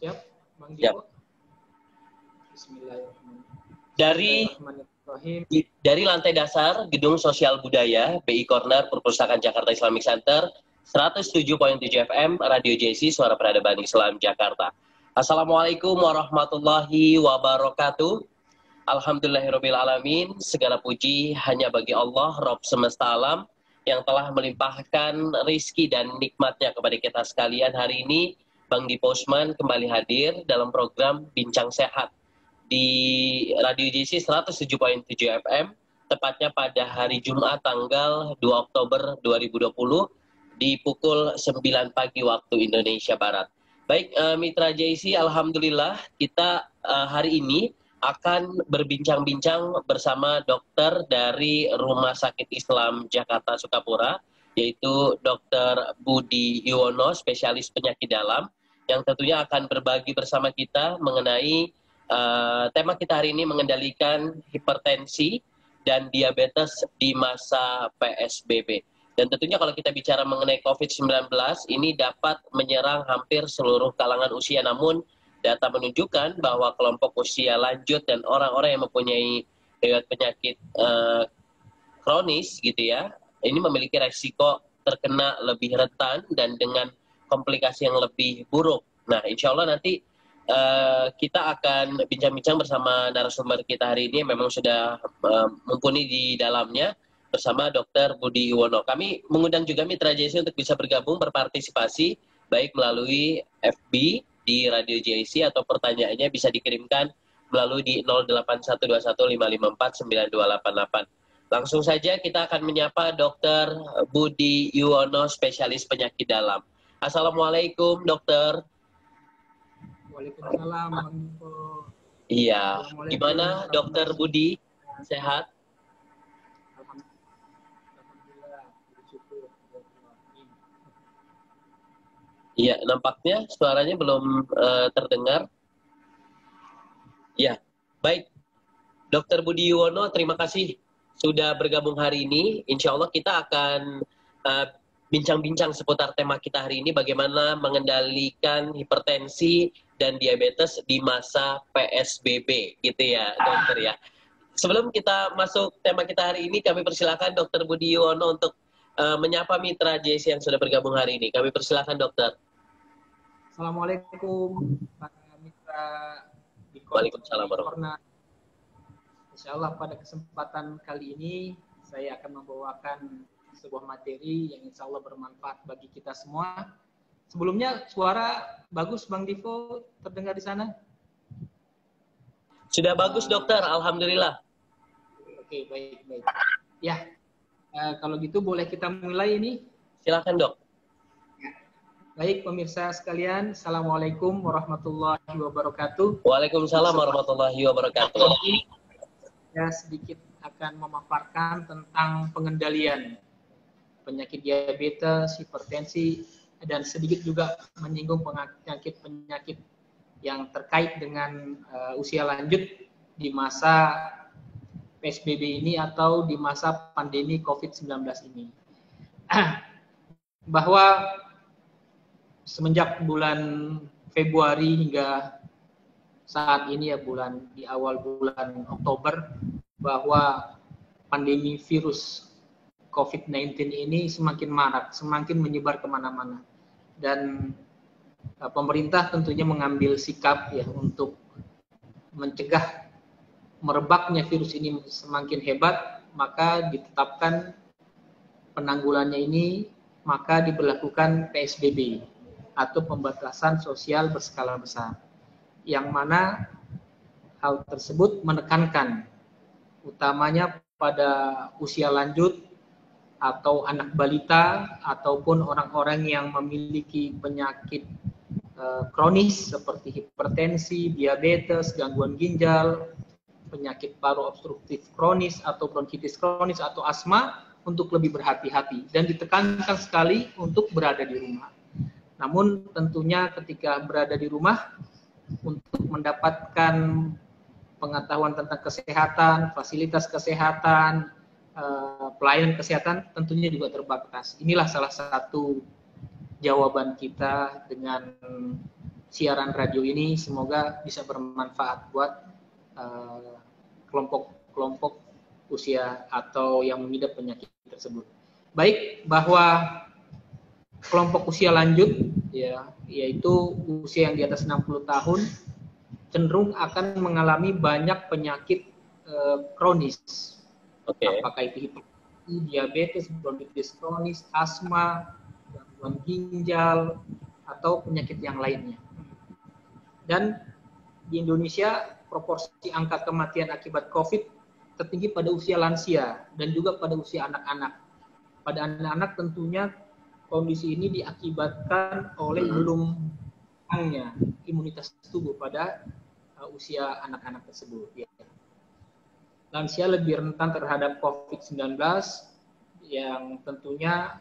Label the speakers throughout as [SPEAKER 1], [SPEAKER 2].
[SPEAKER 1] Siap, Bang
[SPEAKER 2] Siap.
[SPEAKER 1] Dipo? Bismillahirrahmanirrahim.
[SPEAKER 2] Dari lantai dasar Gedung Sosial Budaya BI Corner Perpustakaan Jakarta Islamic Center 107.7 FM Radio JC Suara Peradaban Islam Jakarta. Assalamualaikum warahmatullahi wabarakatuh. Alhamdulillahirrabbilalamin. Segala puji hanya bagi Allah Rabb semesta alam yang telah melimpahkan rizki dan nikmatnya kepada kita sekalian. Hari ini Bang Dipo Usman kembali hadir dalam program Bincang Sehat di Radio JC 107.7 FM, tepatnya pada hari Jumat tanggal 2 Oktober 2020 di pukul 9 pagi waktu Indonesia Barat. Baik, Mitra JC, Alhamdulillah kita hari ini akan berbincang-bincang bersama dokter dari Rumah Sakit Islam Jakarta Sukapura, yaitu Dr. Budi Yuwono, spesialis penyakit dalam, yang tentunya akan berbagi bersama kita mengenai tema kita hari ini mengendalikan hipertensi dan diabetes di masa PSBB. Dan tentunya kalau kita bicara mengenai COVID-19, ini dapat menyerang hampir seluruh kalangan usia. Namun data menunjukkan bahwa kelompok usia lanjut dan orang-orang yang mempunyai penyakit kronis gitu ya, ini memiliki resiko terkena lebih rentan dan dengan komplikasi yang lebih buruk. Nah, insya Allah nanti kita akan bincang-bincang bersama narasumber kita hari ini, memang sudah mumpuni di dalamnya, bersama Dr. Budi Yuwono. Kami mengundang juga Mitra JC untuk bisa bergabung, berpartisipasi, baik melalui FB di Radio JC atau pertanyaannya bisa dikirimkan melalui di 081215549288. Langsung saja kita akan menyapa Dr. Budi Yuwono, spesialis penyakit dalam. Assalamualaikum, dokter.
[SPEAKER 1] Waalaikumsalam, Bang Dipo.
[SPEAKER 2] Iya, gimana Dokter Budi? Sehat?
[SPEAKER 1] Alhamdulillah, bersyukur.
[SPEAKER 2] Iya, nampaknya suaranya belum terdengar. Ya, baik. Dokter Budi Yuwono, terima kasih sudah bergabung hari ini. Insya Allah kita akan bincang-bincang seputar tema kita hari ini, bagaimana mengendalikan hipertensi dan diabetes di masa PSBB, gitu ya, dokter ya. Sebelum kita masuk tema kita hari ini, kami persilakan Dokter Budi Yuwono untuk menyapa Mitra JC yang sudah bergabung hari ini. Kami persilakan, dokter.
[SPEAKER 1] Assalamualaikum, para mitra di
[SPEAKER 2] Waalaikumsalam warahmatullahi.
[SPEAKER 1] Insya Allah pada kesempatan kali ini saya akan membawakan sebuah materi yang insya Allah bermanfaat bagi kita semua. Sebelumnya suara bagus, Bang Dipo, terdengar di sana?
[SPEAKER 2] Sudah bagus, dokter. Alhamdulillah.
[SPEAKER 1] Oke, baik. Ya, kalau gitu boleh kita mulai ini?
[SPEAKER 2] Silakan, dok.
[SPEAKER 1] Baik, pemirsa sekalian, Assalamualaikum warahmatullahi wabarakatuh.
[SPEAKER 2] Waalaikumsalam warahmatullahi wabarakatuh.
[SPEAKER 1] Saya sedikit akan memaparkan tentang pengendalian penyakit diabetes, hipertensi, dan sedikit juga menyinggung penyakit-penyakit yang terkait dengan usia lanjut di masa PSBB ini atau di masa pandemi COVID-19 ini. Bahwa semenjak bulan Februari hingga saat ini ya, di awal bulan Oktober, bahwa pandemi virus COVID-19 ini semakin marak, semakin menyebar kemana-mana. Dan pemerintah tentunya mengambil sikap ya untuk mencegah merebaknya virus ini semakin hebat, maka ditetapkan penanggulannya ini, maka diberlakukan PSBB atau pembatasan sosial berskala besar. Yang mana hal tersebut menekankan utamanya pada usia lanjut atau anak balita ataupun orang-orang yang memiliki penyakit kronis seperti hipertensi, diabetes, gangguan ginjal, penyakit paru obstruktif kronis atau bronkitis kronis atau asma, untuk lebih berhati-hati dan ditekankan sekali untuk berada di rumah. Namun tentunya ketika berada di rumah untuk mendapatkan pengetahuan tentang kesehatan, fasilitas kesehatan, pelayanan kesehatan tentunya juga terbatas. Inilah salah satu jawaban kita dengan siaran radio ini semoga bisa bermanfaat buat kelompok-kelompok usia atau yang mengidap penyakit tersebut. Baik, bahwa kelompok usia lanjut ya, yaitu usia yang di atas 60 tahun cenderung akan mengalami banyak penyakit kronis. Apakah itu hipertensi, diabetes, bronkitis kronis, asma, gangguan ginjal, atau penyakit yang lainnya. Dan di Indonesia proporsi angka kematian akibat COVID tertinggi pada usia lansia dan juga pada usia anak-anak. Pada anak-anak tentunya kondisi ini diakibatkan oleh belum kurangnya imunitas tubuh pada usia anak-anak tersebut. Ya. Lansia lebih rentan terhadap COVID-19 yang tentunya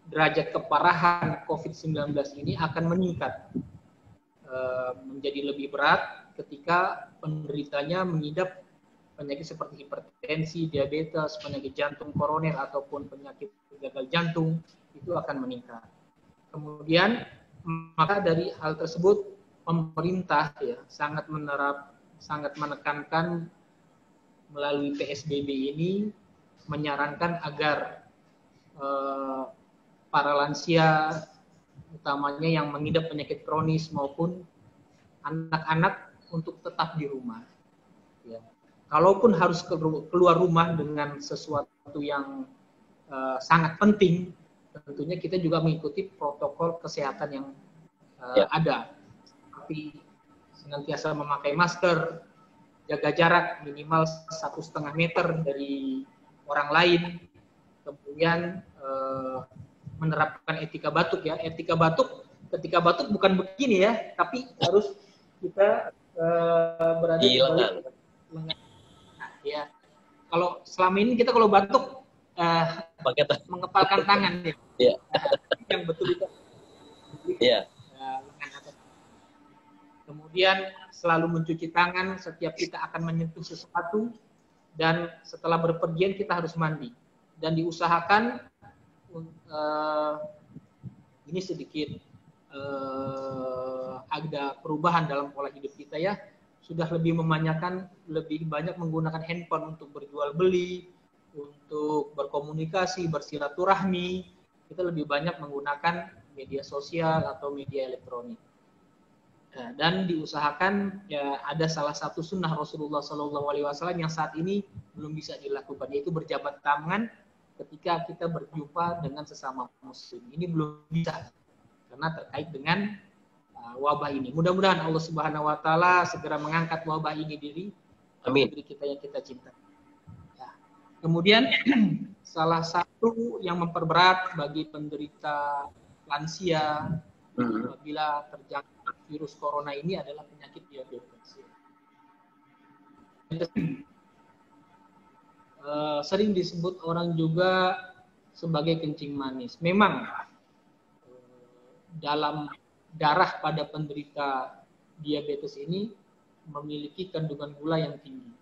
[SPEAKER 1] derajat keparahan COVID-19 ini akan meningkat menjadi lebih berat ketika penderitanya mengidap penyakit seperti hipertensi, diabetes, penyakit jantung koroner ataupun penyakit gagal jantung, itu akan meningkat. Kemudian maka dari hal tersebut pemerintah ya sangat menekankan melalui PSBB ini menyarankan agar para lansia utamanya yang mengidap penyakit kronis maupun anak-anak untuk tetap di rumah. Ya. Kalaupun harus keluar rumah dengan sesuatu yang sangat penting, tentunya kita juga mengikuti protokol kesehatan yang ada. Seperti senantiasa memakai masker, jaga jarak minimal 1,5 meter dari orang lain, kemudian menerapkan etika batuk ya. Etika batuk, ketika batuk bukan begini ya, tapi harus kita berada di balik lengan. Nah, ya. Kalau selama ini kita kalau batuk mengepalkan tangan ya.
[SPEAKER 2] Yeah.
[SPEAKER 1] Yang betul itu.
[SPEAKER 2] Yeah.
[SPEAKER 1] Kemudian selalu mencuci tangan setiap kita akan menyentuh sesuatu, dan setelah berpergian kita harus mandi. Dan diusahakan ini sedikit ada perubahan dalam pola hidup kita ya, sudah lebih banyak menggunakan handphone untuk berjual beli, untuk berkomunikasi, bersilaturahmi. Kita lebih banyak menggunakan media sosial atau media elektronik. Dan diusahakan ya, ada salah satu sunnah Rasulullah SAW yang saat ini belum bisa dilakukan, yaitu berjabat tangan ketika kita berjumpa dengan sesama muslim. Ini belum bisa karena terkait dengan wabah ini. Mudah-mudahan Allah Subhanahu Wa Taala segera mengangkat wabah ini dari negeri kita yang kita cintai. Ya. Kemudian salah satu yang memperberat bagi penderita lansia apabila terjangkit virus corona ini adalah penyakit diabetes. Sering disebut orang juga sebagai kencing manis. Memang dalam darah pada penderita diabetes ini memiliki kandungan gula yang tinggi,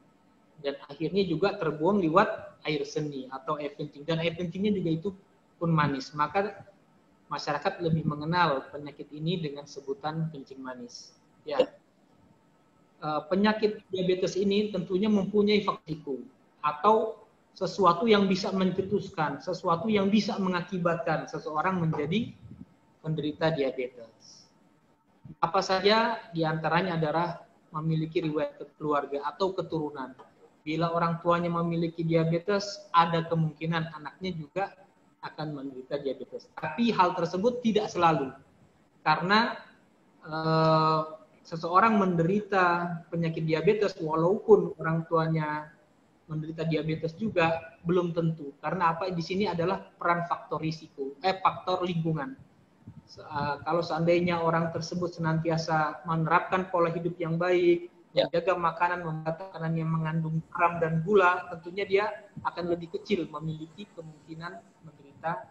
[SPEAKER 1] dan akhirnya juga terbuang lewat air seni atau air kencing, dan air kencingnya juga itu pun manis. Maka masyarakat lebih mengenal penyakit ini dengan sebutan kencing manis. Ya, penyakit diabetes ini tentunya mempunyai faktor atau sesuatu yang bisa mencetuskan, sesuatu yang bisa mengakibatkan seseorang menjadi penderita diabetes. Apa saja diantaranya adalah memiliki riwayat keluarga atau keturunan. Bila orang tuanya memiliki diabetes, ada kemungkinan anaknya juga akan menderita diabetes. Tapi hal tersebut tidak selalu. Karena seseorang menderita penyakit diabetes walaupun orang tuanya menderita diabetes juga belum tentu. Karena apa? Di sini adalah peran faktor risiko, faktor lingkungan. Kalau seandainya orang tersebut senantiasa menerapkan pola hidup yang baik, menjaga makanan, makanan yang mengandung garam dan gula, tentunya dia akan lebih kecil memiliki kemungkinan menderita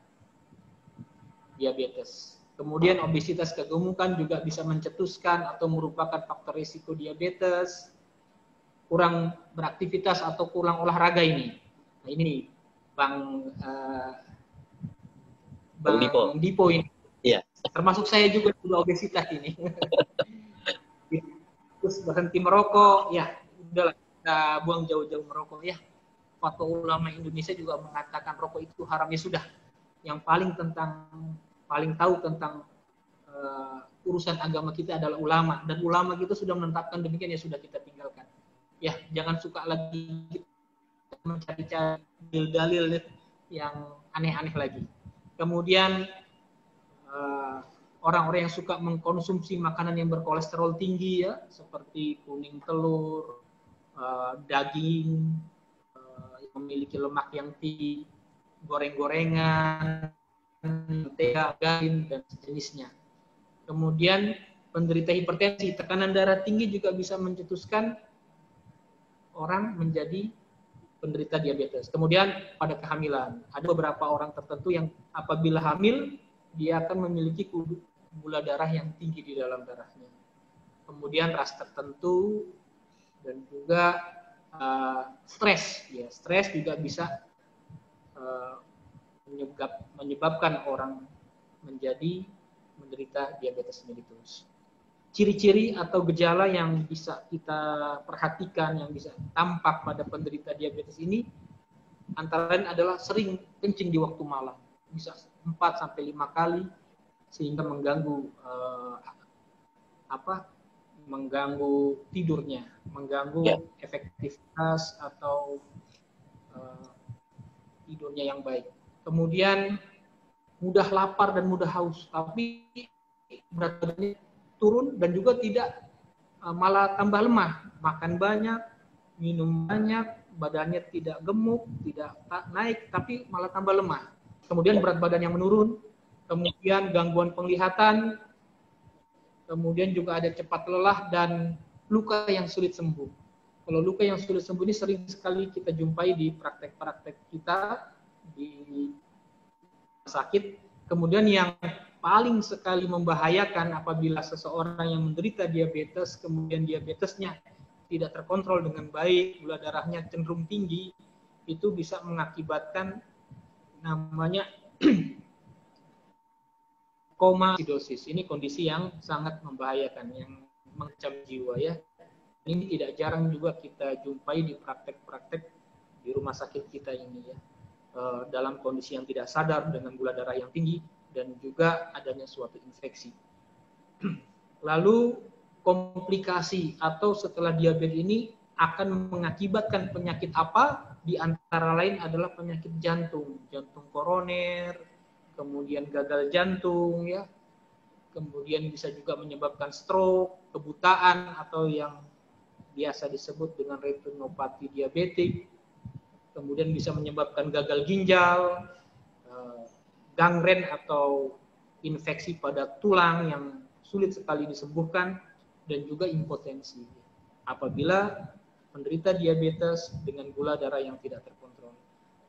[SPEAKER 1] diabetes. Kemudian obesitas kegemukan juga bisa mencetuskan atau merupakan faktor risiko diabetes. Kurang beraktivitas atau kurang olahraga ini. Nah, ini Bang Dipo ini.
[SPEAKER 2] Iya.
[SPEAKER 1] Termasuk saya juga obesitas ini. Terus berhenti merokok, ya udahlah kita buang jauh-jauh merokok ya. Fatwa ulama Indonesia juga mengatakan rokok itu haram, ya sudah. Yang paling tahu tentang urusan agama kita adalah ulama, dan ulama kita sudah menetapkan demikian, ya sudah kita tinggalkan. Ya, jangan suka lagi mencari-cari dalil-dalil yang aneh-aneh lagi. Kemudian orang-orang yang suka mengkonsumsi makanan yang berkolesterol tinggi ya, seperti kuning telur, daging, yang memiliki lemak yang tinggi, goreng-gorengan, mentega, garin, dan sejenisnya. Kemudian penderita hipertensi, tekanan darah tinggi juga bisa mencetuskan orang menjadi penderita diabetes. Kemudian pada kehamilan, ada beberapa orang tertentu yang apabila hamil, dia akan memiliki gula darah yang tinggi di dalam darahnya. Kemudian ras tertentu dan juga stres. Ya, stres juga bisa menyebabkan orang menjadi menderita diabetes mellitus. Ciri-ciri atau gejala yang bisa kita perhatikan, yang bisa tampak pada penderita diabetes ini, antara lain adalah sering kencing di waktu malam, bisa 4-5 kali, sehingga mengganggu mengganggu tidurnya, mengganggu efektivitas atau tidurnya yang baik. Kemudian mudah lapar dan mudah haus, tapi berat badannya turun dan juga tidak malah tambah lemah, makan banyak, minum banyak, badannya tidak gemuk, tidak naik, tapi malah tambah lemah. Kemudian berat badan yang menurun, kemudian gangguan penglihatan, kemudian juga ada cepat lelah dan luka yang sulit sembuh. Kalau luka yang sulit sembuh ini sering sekali kita jumpai di praktek-praktek kita di sakit. Kemudian yang paling sekali membahayakan apabila seseorang yang menderita diabetes, kemudian diabetesnya tidak terkontrol dengan baik, gula darahnya cenderung tinggi, itu bisa mengakibatkan namanya komasidosis. Ini kondisi yang sangat membahayakan, yang mengancam jiwa ya. Ini tidak jarang juga kita jumpai di praktek-praktek di rumah sakit kita ini ya. Dalam kondisi yang tidak sadar dengan gula darah yang tinggi dan juga adanya suatu infeksi. Lalu komplikasi atau setelah diabetes ini akan mengakibatkan penyakit apa? Di antara lain adalah penyakit jantung, jantung koroner, kemudian gagal jantung ya. Kemudian bisa juga menyebabkan stroke, kebutaan atau yang biasa disebut dengan retinopati diabetik. Kemudian bisa menyebabkan gagal ginjal, gangren atau infeksi pada tulang yang sulit sekali disembuhkan, dan juga impotensi apabila penderita diabetes dengan gula darah yang tidak terkontrol.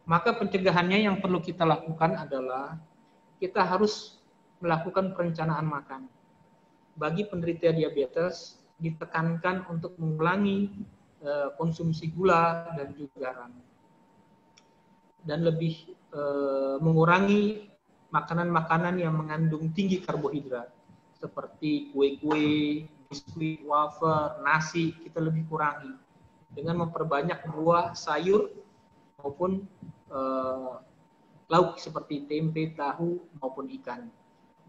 [SPEAKER 1] Maka pencegahannya yang perlu kita lakukan adalah kita harus melakukan perencanaan makan. Bagi penderita diabetes ditekankan untuk mengurangi konsumsi gula dan juga garam, dan lebih mengurangi makanan-makanan yang mengandung tinggi karbohidrat seperti kue-kue, biskuit, wafer, nasi, kita lebih kurangi dengan memperbanyak buah, sayur maupun lauk seperti tempe, tahu maupun ikan,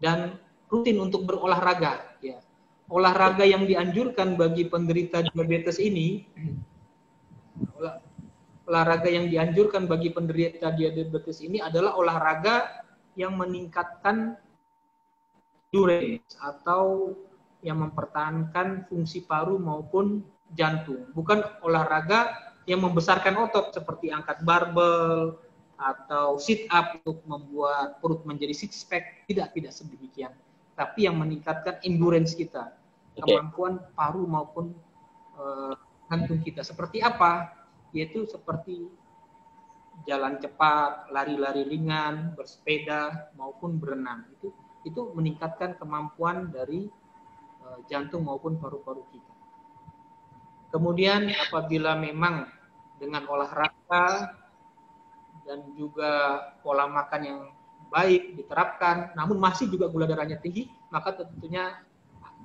[SPEAKER 1] dan rutin untuk berolahraga ya. Olahraga yang dianjurkan bagi penderita diabetes ini, olahraga yang dianjurkan bagi penderita diabetes ini adalah olahraga yang meningkatkan endurance atau yang mempertahankan fungsi paru maupun jantung. Bukan olahraga yang membesarkan otot seperti angkat barbel atau sit up untuk membuat perut menjadi six pack. Tidak sedemikian. Tapi yang meningkatkan endurance kita, kemampuan paru maupun jantung kita. Seperti apa? Yaitu seperti jalan cepat, lari-lari ringan, bersepeda maupun berenang. Itu meningkatkan kemampuan dari jantung maupun paru-paru kita. Kemudian apabila memang dengan olahraga dan juga pola makan yang baik diterapkan, namun masih juga gula darahnya tinggi, maka tentunya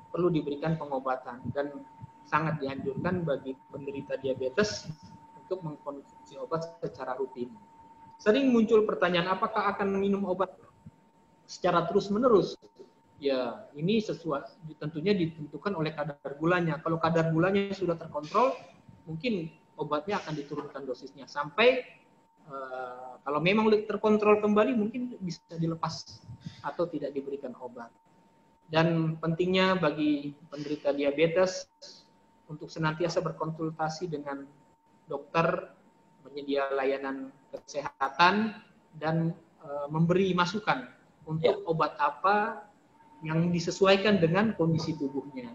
[SPEAKER 1] perlu diberikan pengobatan dan sangat dianjurkan bagi penderita diabetes untuk mengkonsumsi obat secara rutin. Sering muncul pertanyaan, apakah akan minum obat secara terus-menerus? Ya, ini sesuai tentunya ditentukan oleh kadar gulanya. Kalau kadar gulanya sudah terkontrol, mungkin obatnya akan diturunkan dosisnya sampai kalau memang terkontrol kembali mungkin bisa dilepas atau tidak diberikan obat. Dan pentingnya bagi penderita diabetes untuk senantiasa berkonsultasi dengan dokter, menyedia layanan kesehatan, dan memberi masukan untuk obat apa yang disesuaikan dengan kondisi tubuhnya.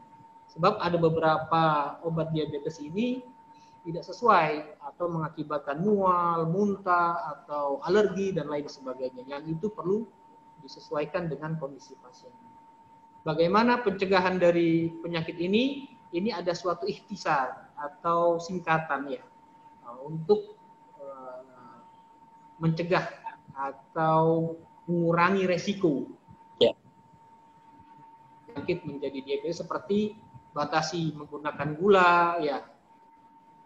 [SPEAKER 1] Sebab ada beberapa obat diabetes ini tidak sesuai atau mengakibatkan mual, muntah, atau alergi, dan lain sebagainya. Yang itu perlu disesuaikan dengan kondisi pasien. Bagaimana pencegahan dari penyakit ini? Ini ada suatu ikhtisar atau singkatan ya untuk mencegah atau mengurangi resiko penyakit menjadi diabetes, seperti batasi menggunakan gula ya,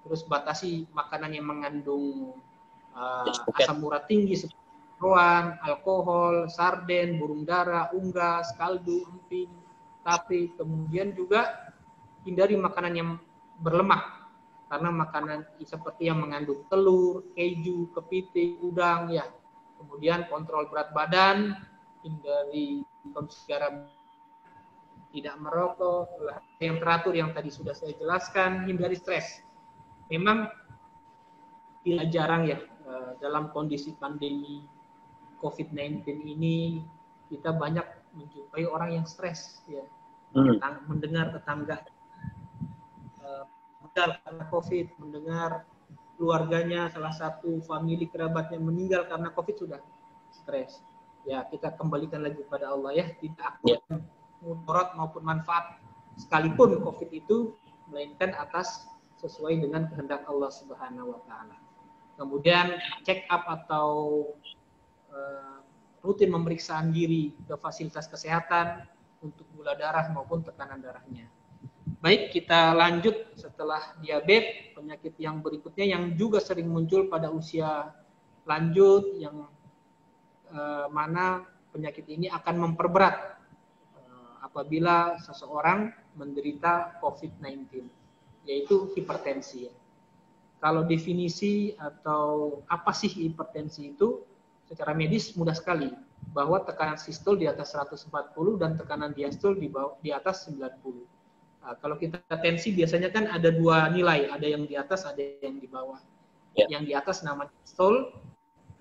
[SPEAKER 1] terus batasi makanan yang mengandung asam urat tinggi seperti jeroan, alkohol, sarden, burung dara, unggas, kaldu, emping, tape. Kemudian juga hindari makanan yang berlemak, karena makanan seperti yang mengandung telur, keju, kepiting, udang ya. Kemudian kontrol berat badan, hindari konsumsi garam, tidak merokok, yang teratur yang tadi sudah saya jelaskan, hindari stres. Memang tidak jarang ya dalam kondisi pandemi COVID-19 ini kita banyak menjumpai orang yang stres ya, mendengar tetangga meninggal karena COVID, mendengar keluarganya salah satu famili kerabatnya meninggal karena COVID, sudah stres. Ya, kita kembalikan lagi kepada Allah ya, tidak akan mudarat maupun manfaat sekalipun COVID itu, melainkan atas sesuai dengan kehendak Allah Subhanahu wa taala. Kemudian check up atau rutin pemeriksaan diri ke fasilitas kesehatan untuk gula darah maupun tekanan darahnya. Baik, kita lanjut setelah diabetes, penyakit yang berikutnya yang juga sering muncul pada usia lanjut, yang mana penyakit ini akan memperberat apabila seseorang menderita COVID-19, yaitu hipertensi. Kalau definisi atau apa sih hipertensi itu, secara medis mudah sekali, bahwa tekanan sistol di atas 140 dan tekanan diastol di atas 90. Nah, kalau kita tensi biasanya kan ada dua nilai, ada yang di atas, ada yang di bawah. Yang di atas namanya sistol,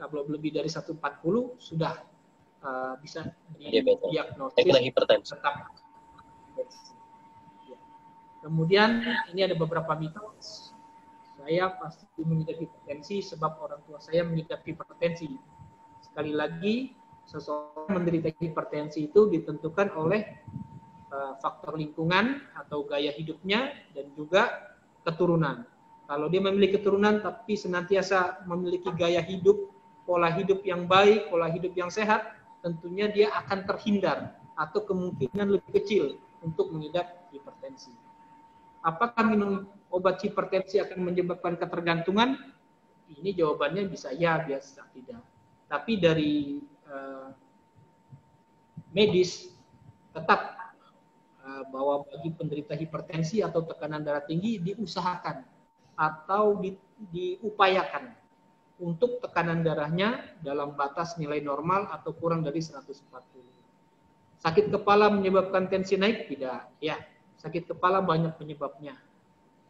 [SPEAKER 1] kalau lebih dari 140 sudah bisa didiagnosis tetap. Kemudian ini ada beberapa mitos. Saya pasti mengidap hipertensi sebab orang tua saya mengidap hipertensi. Sekali lagi, seseorang menderita hipertensi itu ditentukan oleh faktor lingkungan atau gaya hidupnya dan juga keturunan. Kalau dia memiliki keturunan tapi senantiasa memiliki gaya hidup, pola hidup yang baik, pola hidup yang sehat, tentunya dia akan terhindar atau kemungkinan lebih kecil untuk mengidap hipertensi. Apakah minum obat hipertensi akan menyebabkan ketergantungan? Ini jawabannya bisa ya, bisa tidak. Tapi dari medis tetap bahwa bagi penderita hipertensi atau tekanan darah tinggi diusahakan atau diupayakan untuk tekanan darahnya dalam batas nilai normal atau kurang dari 140. Sakit kepala menyebabkan tensi naik? Tidak. Ya, sakit kepala banyak penyebabnya.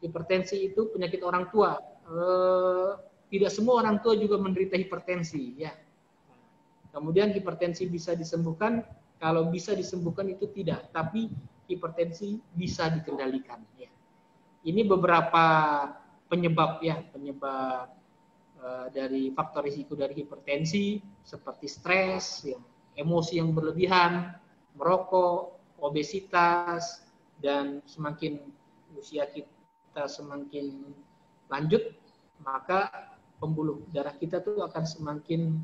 [SPEAKER 1] Hipertensi itu penyakit orang tua. Tidak semua orang tua juga menderita hipertensi. Ya. Kemudian hipertensi bisa disembuhkan? Kalau bisa disembuhkan itu tidak, tapi hipertensi bisa dikendalikan. Ya. Ini beberapa penyebab ya, penyebab dari faktor risiko dari hipertensi seperti stres, ya, emosi yang berlebihan, merokok, obesitas, dan semakin usia kita semakin lanjut, maka pembuluh darah kita tuh akan semakin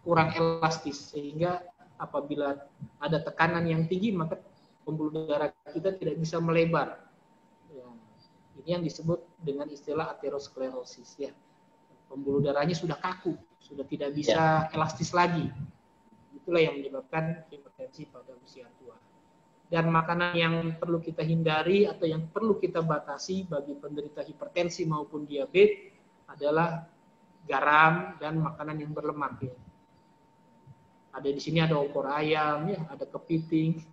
[SPEAKER 1] kurang elastis, sehingga apabila ada tekanan yang tinggi maka pembuluh darah kita tidak bisa melebar. Ya, ini yang disebut dengan istilah aterosklerosis. Ya, pembuluh darahnya sudah kaku, sudah tidak bisa elastis lagi. Itulah yang menyebabkan hipertensi pada usia tua. Dan makanan yang perlu kita hindari atau yang perlu kita batasi bagi penderita hipertensi maupun diabetes adalah garam dan makanan yang berlemak. Ya. Ada di sini ada opor ayam, ya, ada kepiting,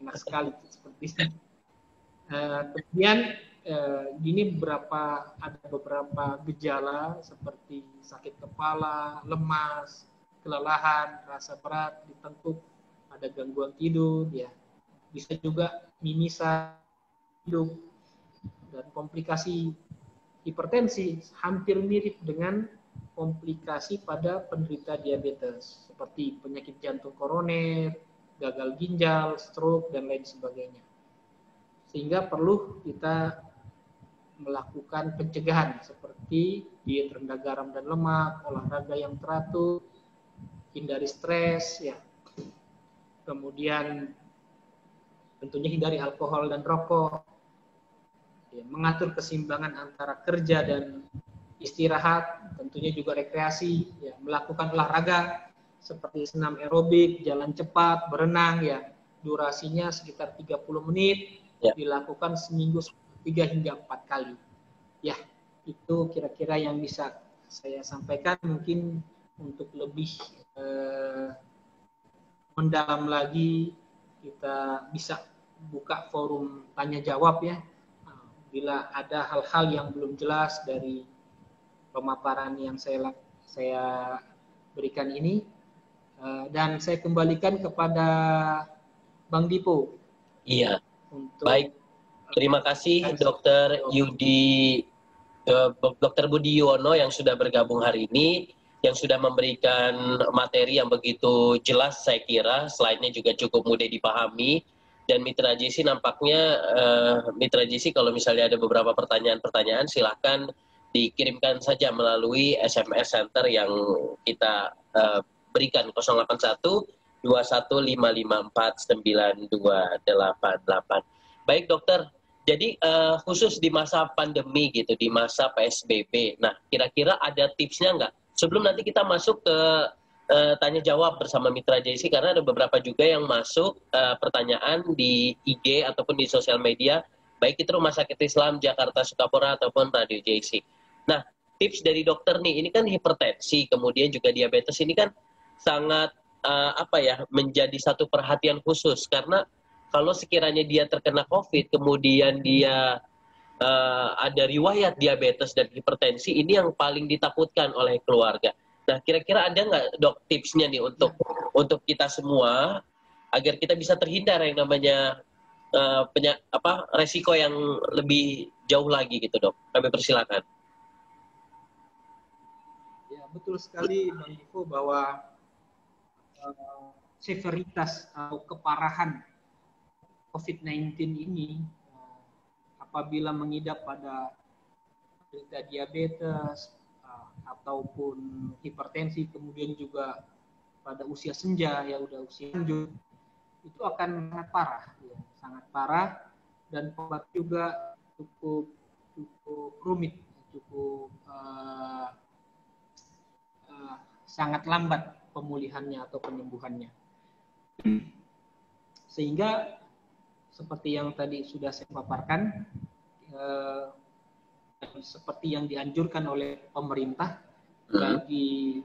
[SPEAKER 1] enak sekali seperti ini. Kemudian ini ada beberapa gejala seperti sakit kepala, lemas, kelelahan, rasa berat, ditengkuk, ada gangguan tidur, ya. Bisa juga mimisan hidup, dan komplikasi hipertensi hampir mirip dengan komplikasi pada penderita diabetes seperti penyakit jantung koroner, gagal ginjal, stroke, dan lain sebagainya. Sehingga perlu kita melakukan pencegahan seperti diet rendah garam dan lemak, olahraga yang teratur, hindari stres, ya. Kemudian tentunya hindari alkohol dan rokok, ya, mengatur keseimbangan antara kerja dan istirahat, tentunya juga rekreasi, ya, melakukan olahraga seperti senam aerobik, jalan cepat, berenang, ya, durasinya sekitar 30 menit, ya, dilakukan seminggu 3 hingga 4 kali. Ya, itu kira-kira yang bisa saya sampaikan. Mungkin untuk lebih mendalam lagi kita bisa buka forum tanya jawab, ya. Bila ada hal-hal yang belum jelas dari pemaparan yang saya berikan ini, dan saya kembalikan kepada Bang Dipo.
[SPEAKER 2] Iya. Baik. Terima kasih Dr. Dr. Budi Yuwono yang sudah bergabung hari ini, yang sudah memberikan materi yang begitu jelas, saya kira slide-nya juga cukup mudah dipahami. Dan Mitra JC nampaknya, Mitra JC kalau misalnya ada beberapa pertanyaan-pertanyaan silahkan dikirimkan saja melalui SMS Center yang kita berikan 081 215549288. Baik dokter, jadi khusus di masa pandemi gitu, di masa PSBB, nah kira-kira ada tipsnya nggak? Sebelum nanti kita masuk ke tanya jawab bersama Mitra JC, karena ada beberapa juga yang masuk pertanyaan di IG ataupun di sosial media, baik itu Rumah Sakit Islam Jakarta Sukapura ataupun Radio JC. Nah, tips dari dokter nih, ini kan hipertensi, kemudian juga diabetes ini kan sangat menjadi satu perhatian khusus, karena kalau sekiranya dia terkena COVID, kemudian dia ada riwayat diabetes dan hipertensi, ini yang paling ditakutkan oleh keluarga. Nah, kira-kira ada nggak dok tipsnya nih untuk kita semua agar kita bisa terhindar yang namanya resiko yang lebih jauh lagi gitu dok? Kami persilakan.
[SPEAKER 1] Ya, betul sekali Bang Dipo bahwa severitas atau keparahan COVID-19 ini apabila mengidap pada penderita diabetes ataupun hipertensi, kemudian juga pada usia senja, ya udah usia lanjut, itu akan sangat parah, ya, sangat parah, dan obat juga cukup rumit, cukup sangat lambat pemulihannya atau penyembuhannya. Sehingga seperti yang tadi sudah saya paparkan, seperti yang dianjurkan oleh pemerintah bagi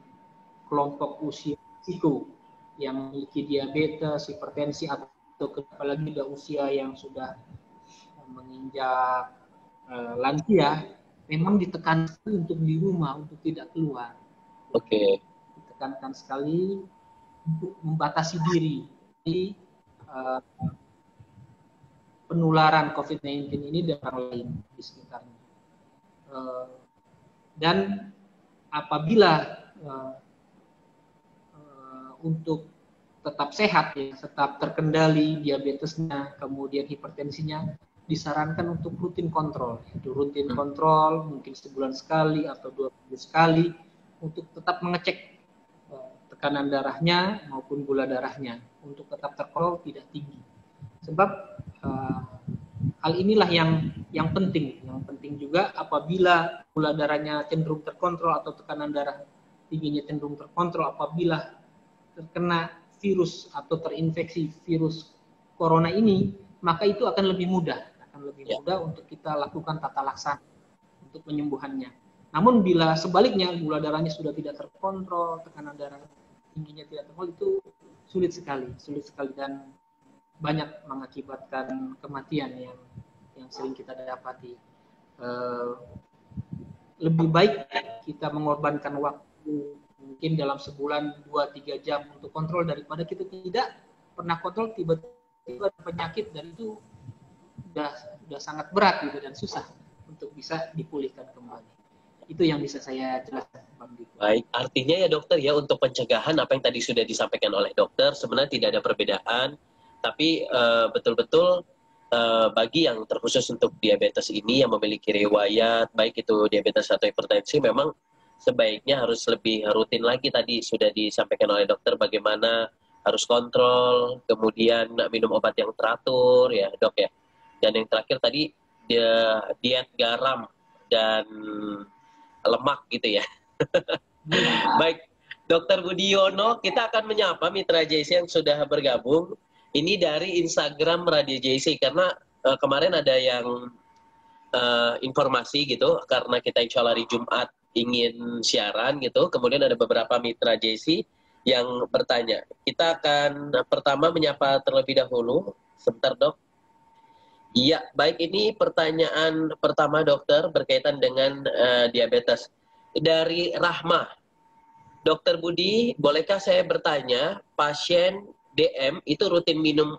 [SPEAKER 1] kelompok usia risiko yang memiliki diabetes, hipertensi, atau apalagi sudah usia yang sudah menginjak lansia, memang ditekankan untuk di rumah, untuk tidak keluar.
[SPEAKER 2] Oke.
[SPEAKER 1] Ditekankan sekali untuk membatasi diri di penularan COVID-19 ini dari orang lain di sekitarnya. Dan apabila untuk tetap sehat, ya, tetap terkendali diabetesnya, kemudian hipertensinya, disarankan untuk rutin kontrol. Itu rutin kontrol mungkin sebulan sekali atau 2 minggu sekali untuk tetap mengecek tekanan darahnya maupun gula darahnya untuk tetap terkontrol tidak tinggi. Sebab hal inilah yang penting. Yang penting juga apabila gula darahnya cenderung terkontrol atau tekanan darah tingginya cenderung terkontrol apabila terkena virus atau terinfeksi virus corona ini, maka itu akan lebih mudah untuk kita lakukan tata laksana untuk penyembuhannya. Namun bila sebaliknya gula darahnya sudah tidak terkontrol, tekanan darah tingginya tidak terkontrol, itu sulit sekali dan banyak mengakibatkan kematian yang sering kita dapati. Lebih baik kita mengorbankan waktu mungkin dalam sebulan 2-3 jam untuk kontrol daripada kita tidak pernah kontrol tiba-tiba penyakit dan itu udah sangat berat gitu dan susah untuk bisa dipulihkan kembali. Itu yang bisa saya jelaskan, Bang Diko.
[SPEAKER 2] Baik, artinya ya dokter ya untuk pencegahan apa yang tadi sudah disampaikan oleh dokter sebenarnya tidak ada perbedaan, tapi betul-betul bagi yang terkhusus untuk diabetes ini yang memiliki riwayat baik itu diabetes atau hipertensi memang sebaiknya harus lebih rutin lagi tadi sudah disampaikan oleh dokter bagaimana harus kontrol, kemudian minum obat yang teratur ya dok ya. Dan yang terakhir tadi diet garam dan lemak gitu ya. Baik, Dokter Budiono, kita akan menyapa Mitra JC yang sudah bergabung. Ini dari Instagram Radio JC karena kemarin ada yang informasi gitu karena kita insya Allah hari Jumat ingin siaran gitu. Kemudian ada beberapa Mitra JC yang bertanya. Kita akan pertama menyapa terlebih dahulu. Sebentar dok. Iya, baik ini pertanyaan pertama dokter berkaitan dengan diabetes. Dari Rahma. Dokter Budi, bolehkah saya bertanya, pasien DM itu rutin minum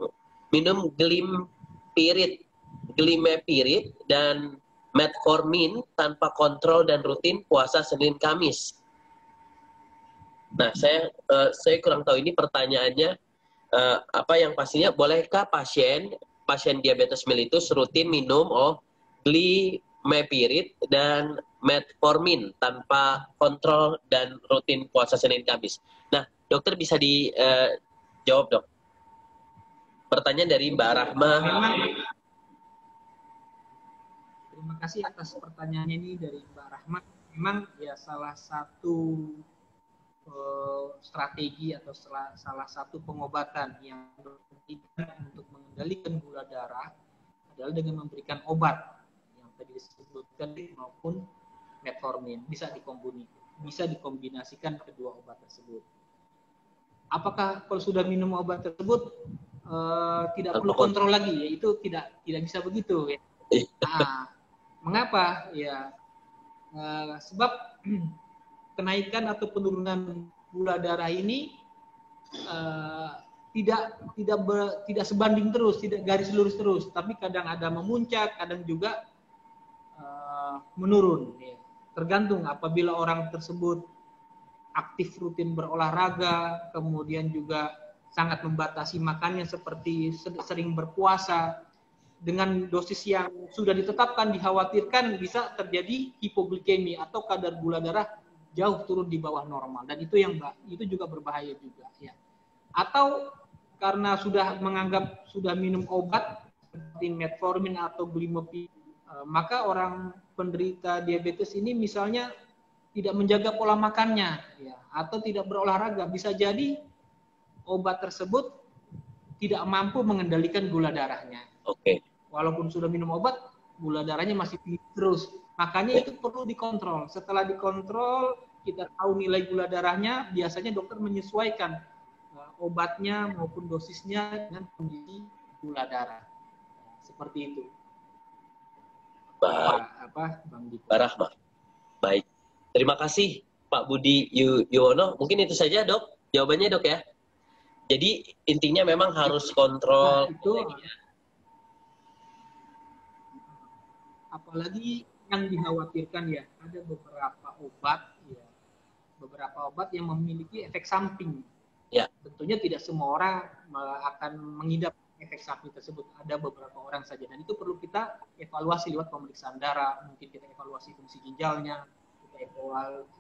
[SPEAKER 2] glimepirid dan metformin tanpa kontrol dan rutin puasa Senin Kamis. Nah, saya kurang tahu ini pertanyaannya apa yang pastinya bolehkah pasien diabetes mellitus rutin minum glimepirid dan metformin tanpa kontrol dan rutin puasa Senin Kamis. Nah, dokter bisa dijawab dok. Pertanyaan dari Mbak Rahma.
[SPEAKER 1] Terima kasih atas pertanyaannya ini dari Mbak Rahma. Memang ya salah satu strategi atau salah satu pengobatan yang diberikan untuk mengendalikan gula darah adalah dengan memberikan obat yang tadi disebutkan maupun metformin bisa dikombinasikan kedua obat tersebut. Apakah kalau sudah minum obat tersebut tidak perlu kontrol lagi? Ya, itu tidak bisa begitu. Ya. Nah, mengapa? Ya sebab kenaikan atau penurunan gula darah ini tidak sebanding terus, tidak garis lurus terus, tapi kadang ada memuncak, kadang juga menurun. Ya. Tergantung apabila orang tersebut aktif rutin berolahraga, kemudian juga sangat membatasi makannya seperti sering berpuasa, dengan dosis yang sudah ditetapkan dikhawatirkan bisa terjadi hipoglikemi atau kadar gula darah jauh turun di bawah normal dan itu juga berbahaya juga ya. Atau karena sudah menganggap sudah minum obat seperti metformin atau glimepirid, maka orang penderita diabetes ini misalnya tidak menjaga pola makannya ya, atau tidak berolahraga, bisa jadi obat tersebut tidak mampu mengendalikan gula darahnya.
[SPEAKER 2] Oke.
[SPEAKER 1] Walaupun sudah minum obat, gula darahnya masih tinggi terus. Makanya itu perlu dikontrol. Setelah dikontrol, kita tahu nilai gula darahnya, biasanya dokter menyesuaikan obatnya maupun dosisnya dengan kondisi gula darah. Seperti itu.
[SPEAKER 2] Bang Rahma. Baik. Terima kasih Pak Budi Yuwono. Mungkin itu saja dok. Jawabannya dok ya. Jadi intinya memang harus kontrol.
[SPEAKER 1] Nah, itu apalagi yang dikhawatirkan ya ada beberapa obat yang memiliki efek samping.
[SPEAKER 2] Ya.
[SPEAKER 1] Tentunya tidak semua orang akan mengidap efek samping tersebut. Ada beberapa orang saja dan itu perlu kita evaluasi lewat pemeriksaan darah. Mungkin kita evaluasi fungsi ginjalnya, kita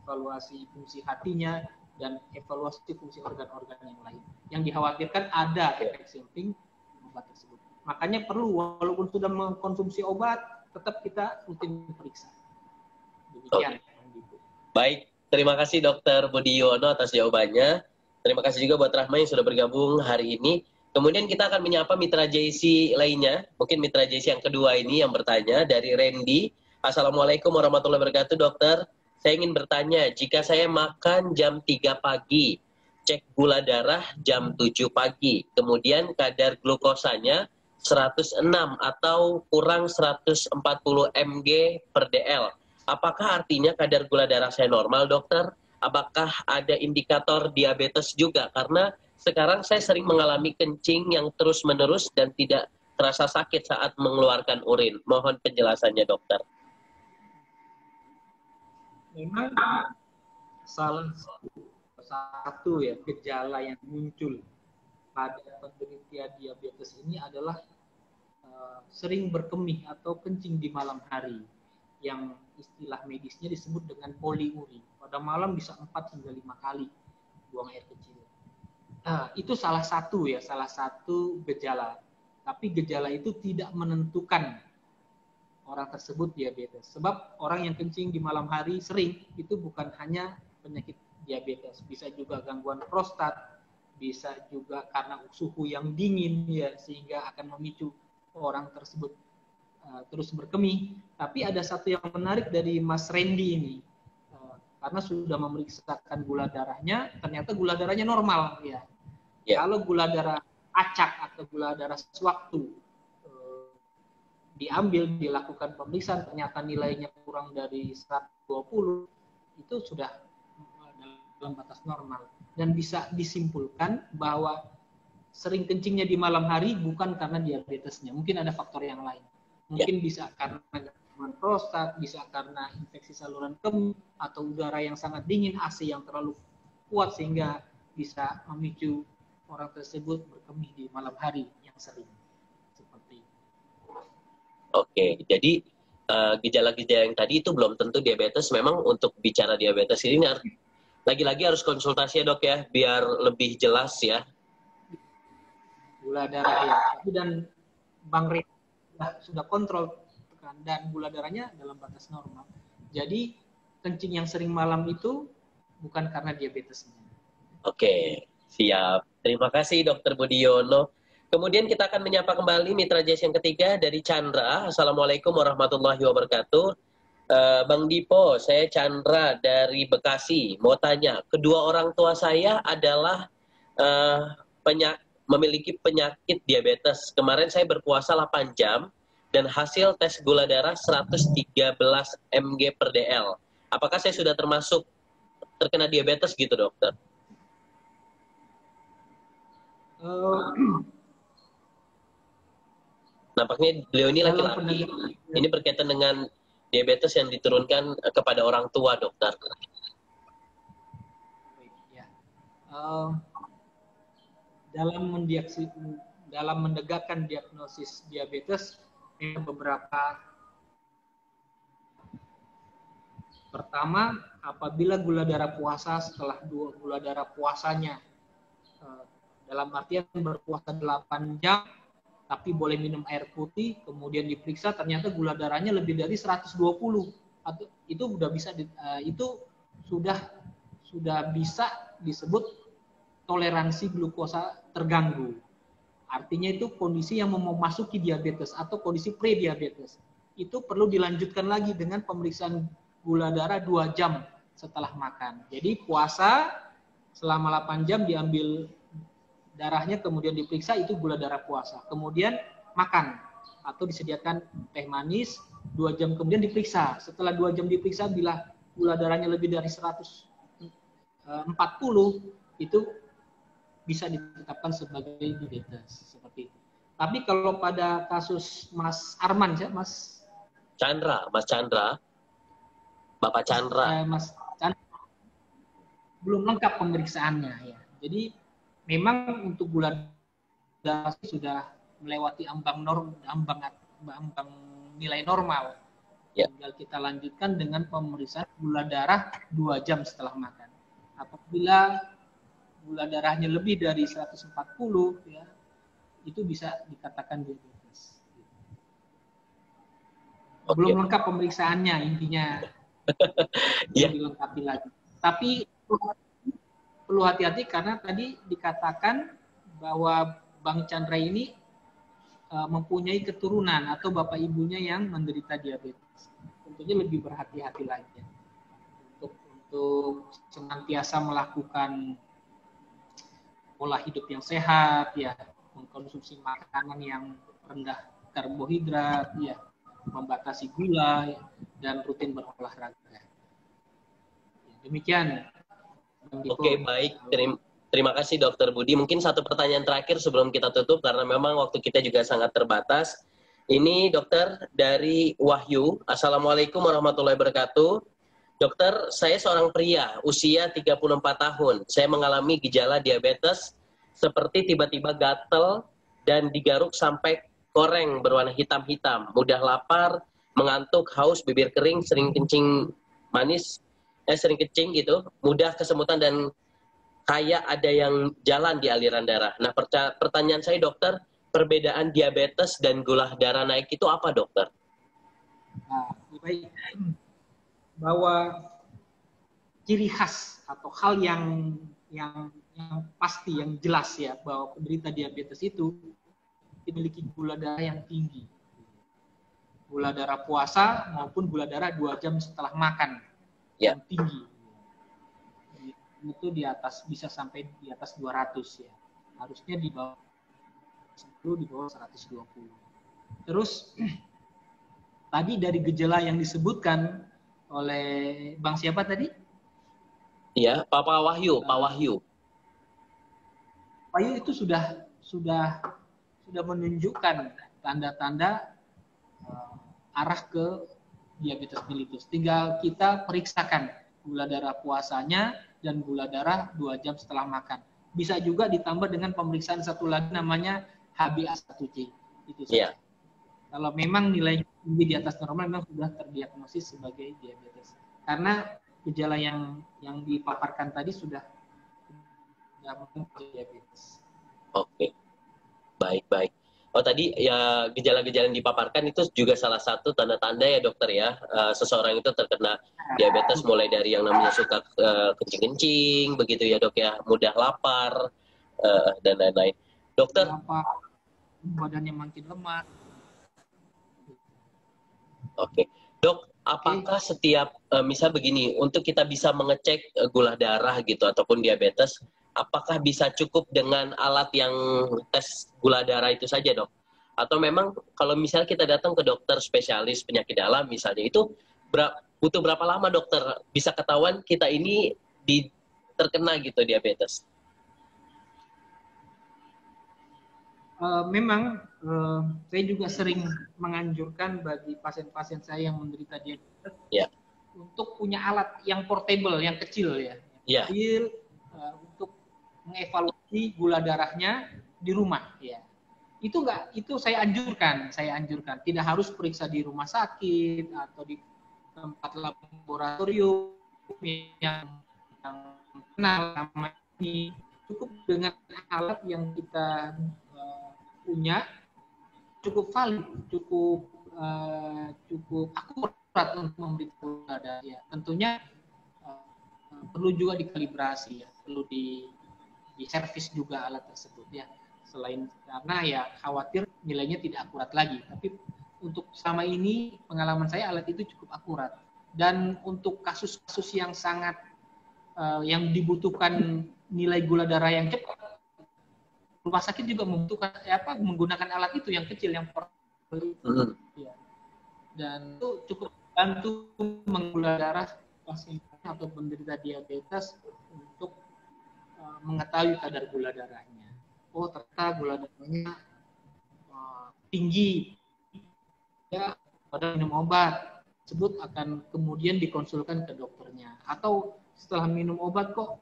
[SPEAKER 1] evaluasi fungsi hatinya, dan evaluasi fungsi organ-organ yang lain. Yang dikhawatirkan ada efek samping obat tersebut. Makanya perlu walaupun sudah mengkonsumsi obat, tetap kita rutin periksa. Demikian.
[SPEAKER 2] Baik, terima kasih Dokter Budi Yuwono atas jawabannya. Terima kasih juga buat Rahma yang sudah bergabung hari ini. Kemudian kita akan menyapa mitra JC lainnya. Mungkin mitra JC yang kedua ini yang bertanya dari Randy. Assalamualaikum warahmatullahi wabarakatuh, Dokter. Saya ingin bertanya, jika saya makan jam 3 pagi, cek gula darah jam 7 pagi, kemudian kadar glukosanya 106 atau kurang 140 mg per dl. Apakah artinya kadar gula darah saya normal, dokter? Apakah ada indikator diabetes juga? Karena sekarang saya sering mengalami kencing yang terus-menerus dan tidak terasa sakit saat mengeluarkan urin. Mohon penjelasannya, dokter.
[SPEAKER 1] Memang salah satu ya gejala yang muncul pada penderita diabetes ini adalah sering berkemih atau kencing di malam hari, yang istilah medisnya disebut dengan poliuri. Pada malam bisa 4 hingga 5 kali buang air kecil. Itu salah satu gejala. Tapi gejala itu tidak menentukan orang tersebut diabetes. Sebab orang yang kencing di malam hari sering itu bukan hanya penyakit diabetes, bisa juga gangguan prostat, bisa juga karena suhu yang dingin ya, sehingga akan memicu orang tersebut terus berkemih. Tapi ada satu yang menarik dari Mas Randy ini, karena sudah memeriksakan gula darahnya, ternyata gula darahnya normal ya. Kalau gula darah acak atau gula darah sewaktu dilakukan pemeriksaan, ternyata nilainya kurang dari 120, itu sudah dalam batas normal. Dan bisa disimpulkan bahwa sering kencingnya di malam hari bukan karena diabetesnya, mungkin ada faktor yang lain. Mungkin bisa karena gangguan prostat, bisa karena infeksi saluran kemih, atau udara yang sangat dingin, AC yang terlalu kuat sehingga bisa memicu orang tersebut berkemih di malam hari yang sering. Seperti itu.
[SPEAKER 2] Oke, jadi gejala-gejala yang tadi itu belum tentu diabetes. Memang untuk bicara diabetes ini lagi-lagi harus konsultasi ya, dok ya, biar lebih jelas ya.
[SPEAKER 1] Gula darah ya, dan Bang Rey sudah kontrol dan gula darahnya dalam batas normal. Jadi kencing yang sering malam itu bukan karena diabetesnya.
[SPEAKER 2] Oke, siap. Terima kasih Dokter Budi Yuwono. Kemudian kita akan menyapa kembali mitra JS yang ketiga dari Chandra. Assalamualaikum warahmatullahi wabarakatuh. Bang Dipo, saya Chandra dari Bekasi. Mau tanya, kedua orang tua saya adalah memiliki penyakit diabetes. Kemarin saya berpuasa 8 jam dan hasil tes gula darah 113 mg per dl. Apakah saya sudah termasuk terkena diabetes gitu, dokter? Nampaknya beliau ini laki-laki. Ini berkaitan dengan diabetes yang diturunkan kepada orang tua, dokter.
[SPEAKER 1] Dalam menegakkan diagnosis diabetes, beberapa. Pertama, apabila gula darah puasa setelah gula darah puasanya, dalam artian berpuasa 8 jam, tapi boleh minum air putih, kemudian diperiksa ternyata gula darahnya lebih dari 120, atau itu sudah bisa disebut toleransi glukosa terganggu. Artinya itu kondisi yang memasuki diabetes atau kondisi pre-diabetes. Itu perlu dilanjutkan lagi dengan pemeriksaan gula darah 2 jam setelah makan. Jadi puasa selama 8 jam diambil darahnya, kemudian diperiksa, itu gula darah puasa. Kemudian makan atau disediakan teh manis, 2 jam kemudian diperiksa. Setelah 2 jam diperiksa, bila gula darahnya lebih dari 140, itu bisa ditetapkan sebagai diabetes. Seperti itu. Tapi kalau pada kasus Mas Arman, ya, Mas
[SPEAKER 2] Chandra, Bapak Chandra.
[SPEAKER 1] Mas Chandra, belum lengkap pemeriksaannya ya. Jadi memang untuk gula darah sudah melewati ambang nilai normal.
[SPEAKER 2] Ya.
[SPEAKER 1] Tinggal kita lanjutkan dengan pemeriksaan gula darah 2 jam setelah makan. Apabila gula darahnya lebih dari 140 ya, itu bisa dikatakan diabetes. Belum lengkap pemeriksaannya intinya. Belum dilengkapi lagi. Tapi perlu hati-hati karena tadi dikatakan bahwa Bang Chandra ini mempunyai keturunan atau bapak ibunya yang menderita diabetes. Tentunya lebih berhati-hati lagi untuk senantiasa melakukan pola hidup yang sehat, ya, mengkonsumsi makanan yang rendah karbohidrat, ya, membatasi gula, ya, dan rutin berolahraga. Demikian.
[SPEAKER 2] Oke, baik. Terima kasih Dokter Budi. Mungkin satu pertanyaan terakhir sebelum kita tutup karena memang waktu kita juga sangat terbatas. Ini dokter dari Wahyu. Assalamualaikum warahmatullahi wabarakatuh. Dokter, saya seorang pria usia 34 tahun. Saya mengalami gejala diabetes seperti tiba-tiba gatel dan digaruk sampai koreng berwarna hitam-hitam, mudah lapar, mengantuk, haus, bibir kering, sering kencing manis, sering kencing gitu, mudah kesemutan dan kayak ada yang jalan di aliran darah. Nah, pertanyaan saya dokter, perbedaan diabetes dan gula darah naik itu apa dokter?
[SPEAKER 1] Nah, baik. Bahwa ciri khas atau hal yang pasti, yang jelas ya, bahwa penderita diabetes itu memiliki gula darah yang tinggi. Gula darah puasa maupun gula darah 2 jam setelah makan yang tinggi. Itu di atas, bisa sampai di atas 200 ya. Harusnya di bawah 10, di bawah 120. Terus tadi dari gejala yang disebutkan oleh Bang siapa tadi?
[SPEAKER 2] Iya, Pak Wahyu, Pak Wahyu.
[SPEAKER 1] Pak Wahyu itu sudah menunjukkan tanda-tanda arah ke diabetes mellitus. Tinggal kita periksakan gula darah puasanya dan gula darah 2 jam setelah makan. Bisa juga ditambah dengan pemeriksaan satu lagi namanya HbA1c. Itu saja. Kalau memang nilai tinggi di atas normal memang sudah terdiagnosis sebagai diabetes. Karena gejala yang dipaparkan tadi sudah menunjukkan diabetes.
[SPEAKER 2] Oke. Baik. Oh tadi ya gejala-gejala yang dipaparkan itu juga salah satu tanda-tanda ya dokter ya, seseorang itu terkena diabetes mulai dari yang namanya suka kencing-kencing begitu ya dok ya, mudah lapar dan lain-lain. Dokter,
[SPEAKER 1] badannya makin lemah.
[SPEAKER 2] Oke. Dok, apakah setiap misal begini, untuk kita bisa mengecek gula darah gitu ataupun diabetes, apakah bisa cukup dengan alat yang tes gula darah itu saja, dok? Atau memang kalau misalnya kita datang ke dokter spesialis penyakit dalam misalnya, itu butuh berapa lama dokter bisa ketahuan kita ini terkena gitu diabetes?
[SPEAKER 1] Memang saya juga sering menganjurkan bagi pasien-pasien saya yang menderita diabetes untuk punya alat yang portable, yang kecil ya, kecil, untuk mengevaluasi gula darahnya di rumah ya. Itu saya anjurkan, tidak harus periksa di rumah sakit atau di tempat laboratorium yang kenal nama ini. Cukup dengan alat yang kita punya, cukup valid, cukup akurat untuk memberitahu gula darah ya. Tentunya perlu juga dikalibrasi ya, perlu di servis juga alat tersebut ya. Selain karena ya khawatir nilainya tidak akurat lagi, tapi untuk selama ini pengalaman saya alat itu cukup akurat. Dan untuk kasus-kasus yang sangat yang dibutuhkan nilai gula darah yang cepat, rumah sakit juga membutuhkan menggunakan alat itu yang kecil, yang portable ya. Dan itu cukup bantu menggula darah pasien atau penderita diabetes untuk mengetahui kadar gula darahnya. Oh, ternyata gula darahnya tinggi, ya, pada minum obat tersebut akan kemudian dikonsulkan ke dokternya. Atau setelah minum obat kok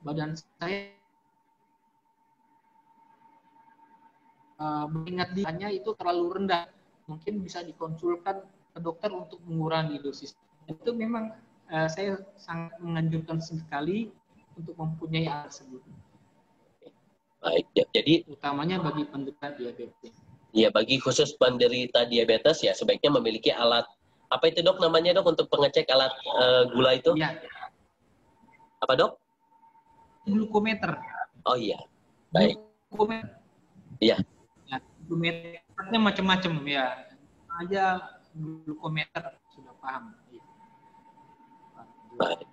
[SPEAKER 1] badan saya mengingat dianya itu terlalu rendah, mungkin bisa dikonsulkan ke dokter untuk mengurangi dosis. Itu memang saya sangat menganjurkan sekali untuk mempunyai alat tersebut.
[SPEAKER 2] Baik, ya. Jadi
[SPEAKER 1] Utamanya bagi penderita diabetes.
[SPEAKER 2] ya bagi khusus penderita diabetes ya sebaiknya memiliki alat apa itu dok namanya dok untuk pengecek alat gula itu?
[SPEAKER 1] Iya,
[SPEAKER 2] Apa dok?
[SPEAKER 1] glukometer.
[SPEAKER 2] Oh iya, baik.
[SPEAKER 1] Glukometer.
[SPEAKER 2] Iya.
[SPEAKER 1] Ya, glukometernya macam-macam ya. Aja glukometer sudah paham.
[SPEAKER 2] Baik.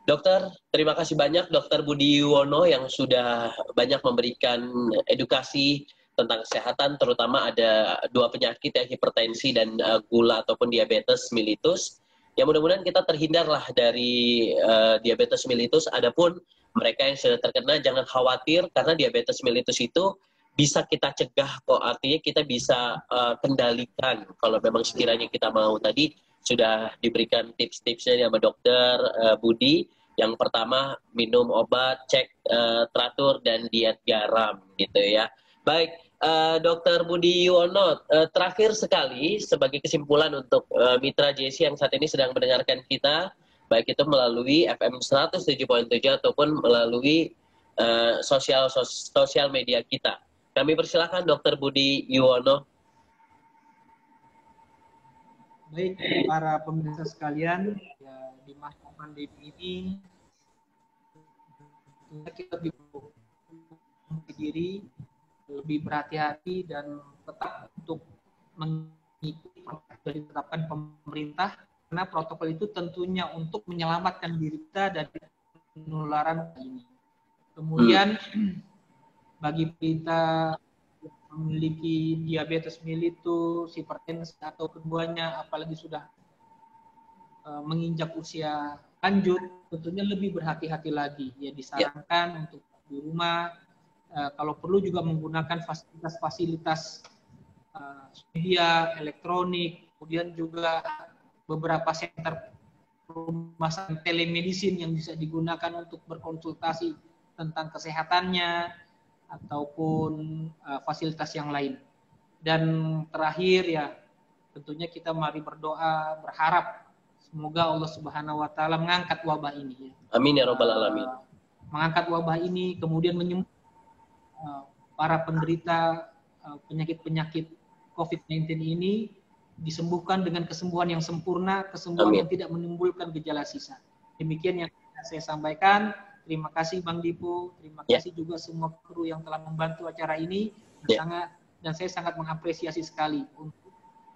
[SPEAKER 2] Dokter, terima kasih banyak Dokter Budi Yuwono yang sudah banyak memberikan edukasi tentang kesehatan, terutama ada dua penyakit ya, hipertensi dan gula ataupun diabetes mellitus. Ya mudah-mudahan kita terhindarlah dari diabetes mellitus. Adapun mereka yang sudah terkena jangan khawatir karena diabetes mellitus itu bisa kita cegah kok. Artinya kita bisa kendalikan kalau memang sekiranya kita mau. Tadi sudah diberikan tips-tipsnya sama Dokter Budi. Yang pertama minum obat, cek teratur dan diet garam gitu ya. Baik, Dokter Budi Yuwono, terakhir sekali sebagai kesimpulan untuk Mitra JC yang saat ini sedang mendengarkan kita, baik itu melalui FM 107.7 ataupun melalui sosial media kita. Kami persilahkan Dokter Budi Yuwono.
[SPEAKER 1] Baik, para pemirsa sekalian, ya, di masa pandemi ini kita lebih diri, lebih berhati-hati dan tetap untuk mengikuti protokol yang ditetapkan pemerintah karena protokol itu tentunya untuk menyelamatkan diri kita dari penularan ini. Kemudian bagi kita yang memiliki diabetes mellitus, hipertensi atau keduanya, apalagi sudah menginjak usia lanjut, tentunya lebih berhati-hati lagi. Ya disarankan untuk di rumah, kalau perlu juga menggunakan fasilitas-fasilitas media elektronik, kemudian juga beberapa center rumah sakit telemedicine yang bisa digunakan untuk berkonsultasi tentang kesehatannya ataupun fasilitas yang lain. Dan terakhir ya tentunya kita mari berdoa, berharap semoga Allah Subhanahu wa taala mengangkat wabah ini ya.
[SPEAKER 2] Amin ya rabbal alamin.
[SPEAKER 1] Mengangkat wabah ini kemudian menyembuhkan para penderita penyakit-penyakit COVID-19 ini disembuhkan dengan kesembuhan yang sempurna, kesembuhan yang tidak menimbulkan gejala sisa. Demikian yang saya sampaikan. Terima kasih Bang Dipo, terima kasih juga semua kru yang telah membantu acara ini. Dan saya sangat mengapresiasi sekali untuk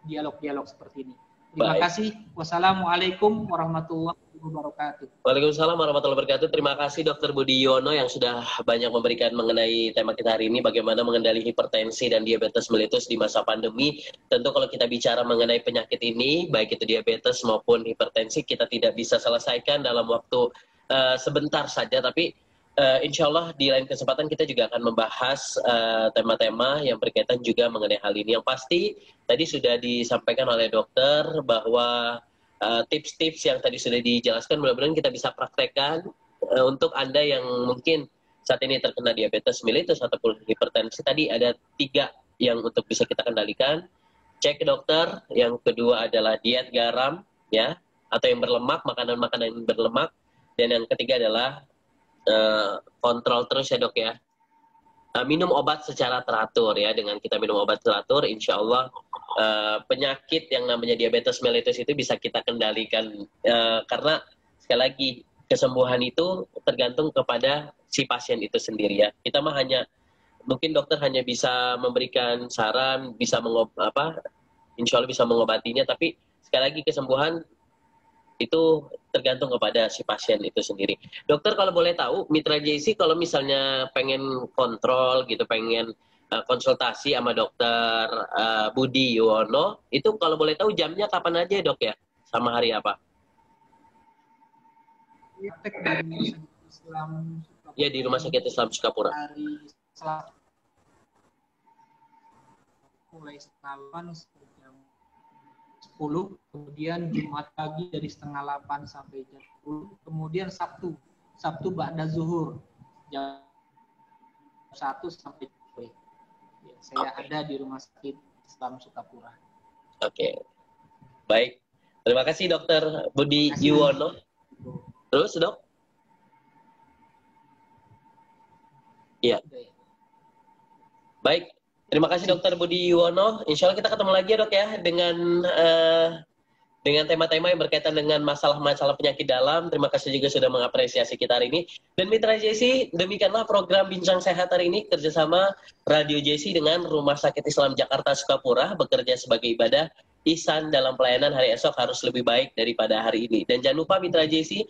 [SPEAKER 1] dialog-dialog seperti ini. Terima kasih. Wassalamualaikum warahmatullahi wabarakatuh.
[SPEAKER 2] Waalaikumsalam warahmatullahi wabarakatuh. Terima kasih Dokter Budi Yuwono yang sudah banyak memberikan mengenai tema kita hari ini, bagaimana mengendali hipertensi dan diabetes mellitus di masa pandemi. Tentu kalau kita bicara mengenai penyakit ini, baik itu diabetes maupun hipertensi, kita tidak bisa selesaikan dalam waktu sebentar saja, tapi insya Allah di lain kesempatan kita juga akan membahas tema-tema yang berkaitan juga mengenai hal ini. Yang pasti tadi sudah disampaikan oleh dokter bahwa tips-tips yang tadi sudah dijelaskan mudah-mudahan kita bisa praktekkan untuk Anda yang mungkin saat ini terkena diabetes mellitus ataupun hipertensi. Tadi ada 3 yang untuk bisa kita kendalikan. Cek ke dokter, yang kedua adalah diet garam ya, atau yang berlemak, makanan-makanan yang berlemak, dan yang ketiga adalah kontrol terus ya dok ya. Minum obat secara teratur ya. Dengan kita minum obat teratur, insya Allah penyakit yang namanya diabetes mellitus itu bisa kita kendalikan. Karena sekali lagi kesembuhan itu tergantung kepada si pasien itu sendiri ya. Kita mah hanya mungkin dokter hanya bisa memberikan saran, bisa insya Allah bisa mengobatinya. Tapi sekali lagi kesembuhan itu tergantung kepada si pasien itu sendiri. Dokter kalau boleh tahu, Mitra JC kalau misalnya pengen kontrol gitu, pengen konsultasi sama Dokter Budi Yuwono, itu kalau boleh tahu jamnya kapan aja dok ya? Sama hari apa? Ya di Rumah Sakit Islam Sukapura.
[SPEAKER 1] Hari Selasa mulai setengah 8 sampai jam 10, kemudian Jumat pagi dari setengah 8 sampai jam 10, kemudian Sabtu ba'da zuhur jam 1 sampai jam 10. Ya, saya ada di Rumah Sakit Islam Sukapura.
[SPEAKER 2] Oke. Baik. Terima kasih Dokter Budi Yuwono. Terus dok? Iya. Baik, terima kasih Dokter Budi Yuwono. Insya Allah kita ketemu lagi ya dok ya dengan tema-tema yang berkaitan dengan masalah-masalah penyakit dalam. Terima kasih juga sudah mengapresiasi kita hari ini. Dan Mitra JC, demikianlah program Bincang Sehat hari ini kerjasama Radio JC dengan Rumah Sakit Islam Jakarta Sukapura, bekerja sebagai ibadah ihsan dalam pelayanan hari esok harus lebih baik daripada hari ini. Dan jangan lupa Mitra JC,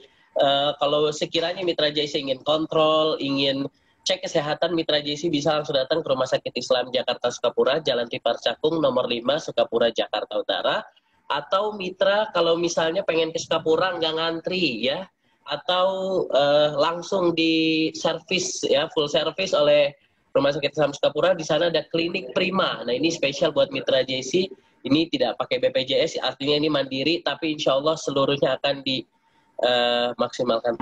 [SPEAKER 2] kalau sekiranya Mitra JC ingin kontrol, ingin cek kesehatan, Mitra JC bisa langsung datang ke Rumah Sakit Islam Jakarta Sukapura, Jalan Tipar Cakung, nomor 5, Sukapura, Jakarta Utara. Atau Mitra kalau misalnya pengen ke Sukapura nggak ngantri ya, atau langsung di servis ya, full service oleh Rumah Sakit Islam Sukapura, di sana ada klinik prima. Nah ini spesial buat Mitra JC, ini tidak pakai BPJS, artinya ini mandiri, tapi insya Allah seluruhnya akan dimaksimalkan.